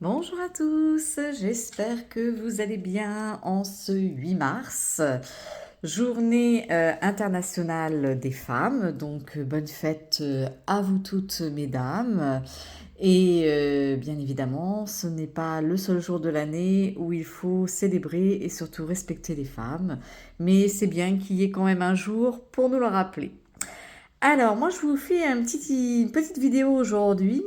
Bonjour à tous, j'espère que vous allez bien en ce 8 mars, journée internationale des femmes, donc bonne fête à vous toutes mesdames. Et bien évidemment, ce n'est pas le seul jour de l'année où il faut célébrer et surtout respecter les femmes, mais c'est bien qu'il y ait quand même un jour pour nous le rappeler. Alors, moi je vous fais une petite vidéo aujourd'hui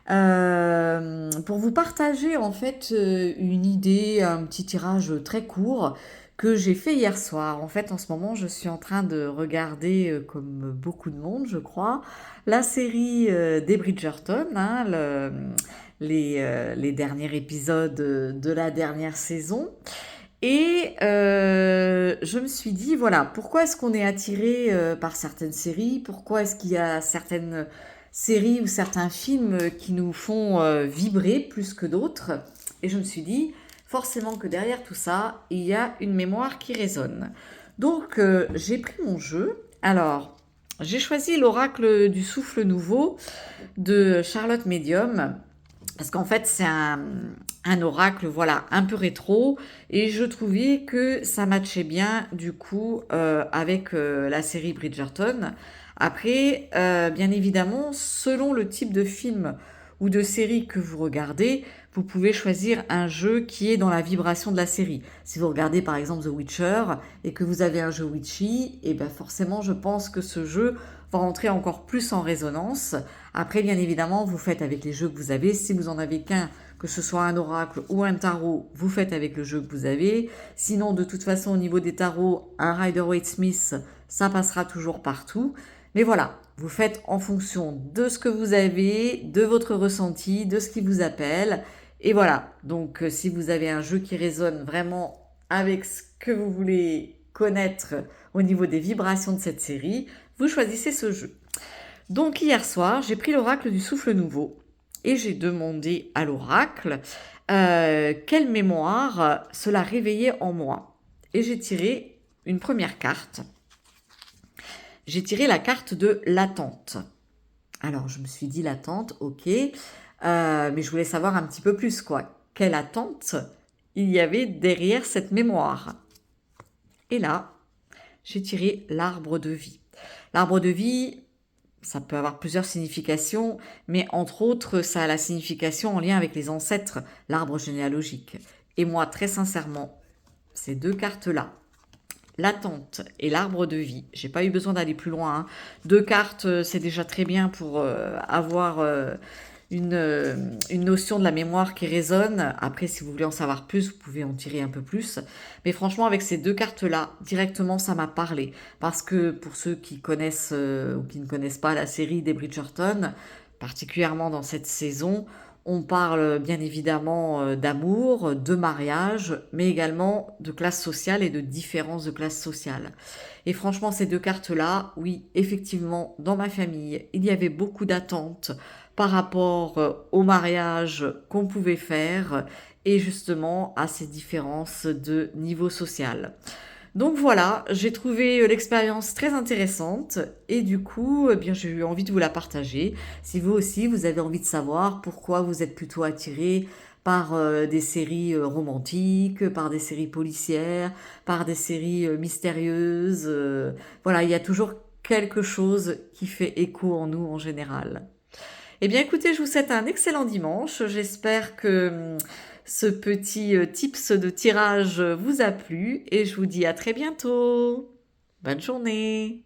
pour vous partager en fait une idée, un petit tirage très court que j'ai fait hier soir. En fait, en ce moment, je suis en train de regarder, comme beaucoup de monde, je crois, la série des Bridgerton, hein, les derniers épisodes de la dernière saison. Et je me suis dit, voilà, pourquoi est-ce qu'on est attiré par certaines séries? Pourquoi est-ce qu'il y a certaines séries ou certains films qui nous font vibrer plus que d'autres? Et je me suis dit, forcément que derrière tout ça, il y a une mémoire qui résonne. Donc j'ai pris mon jeu. Alors, j'ai choisi l'oracle du souffle nouveau de Charlotte Medium. Parce qu'en fait, c'est un oracle, voilà, un peu rétro. Et je trouvais que ça matchait bien, du coup, avec la série Bridgerton. Après, bien évidemment, selon le type de film ou de série que vous regardez, vous pouvez choisir un jeu qui est dans la vibration de la série. Si vous regardez par exemple The Witcher et que vous avez un jeu witchy, et ben forcément, je pense que ce jeu va rentrer encore plus en résonance. Après, bien évidemment, vous faites avec les jeux que vous avez. Si vous en avez qu'un, que ce soit un oracle ou un tarot, vous faites avec le jeu que vous avez. Sinon, de toute façon, au niveau des tarots, un Rider-Waite-Smith, ça passera toujours partout. Mais voilà, vous faites en fonction de ce que vous avez, de votre ressenti, de ce qui vous appelle. Et voilà, donc si vous avez un jeu qui résonne vraiment avec ce que vous voulez connaître au niveau des vibrations de cette série, vous choisissez ce jeu. Donc hier soir, j'ai pris l'oracle du souffle nouveau et j'ai demandé à l'oracle quelle mémoire cela réveillait en moi. Et j'ai tiré une première carte. J'ai tiré la carte de l'attente. Alors je me suis dit l'attente, ok, mais je voulais savoir un petit peu plus quoi. Quelle attente il y avait derrière cette mémoire? Et là, j'ai tiré l'arbre de vie. L'arbre de vie, ça peut avoir plusieurs significations, mais entre autres, ça a la signification en lien avec les ancêtres, l'arbre généalogique. Et moi, très sincèrement, ces deux cartes-là, l'attente et l'arbre de vie, j'ai pas eu besoin d'aller plus loin, hein. Deux cartes, c'est déjà très bien pour avoir une notion de la mémoire qui résonne. Après, si vous voulez en savoir plus, vous pouvez en tirer un peu plus. Mais franchement, avec ces deux cartes-là, directement, ça m'a parlé. Parce que pour ceux qui connaissent ou qui ne connaissent pas la série des Bridgerton, particulièrement dans cette saison, on parle bien évidemment d'amour, de mariage, mais également de classe sociale et de différence de classe sociale. Et franchement, ces deux cartes-là, oui, effectivement, dans ma famille, il y avait beaucoup d'attentes par rapport au mariage qu'on pouvait faire et justement à ces différences de niveau social. Donc voilà, j'ai trouvé l'expérience très intéressante et du coup, eh bien, j'ai eu envie de vous la partager. Si vous aussi, vous avez envie de savoir pourquoi vous êtes plutôt attiré par des séries romantiques, par des séries policières, par des séries mystérieuses, voilà, il y a toujours quelque chose qui fait écho en nous en général. Eh bien, écoutez, je vous souhaite un excellent dimanche. J'espère que ce petit tips de tirage vous a plu et je vous dis à très bientôt. Bonne journée.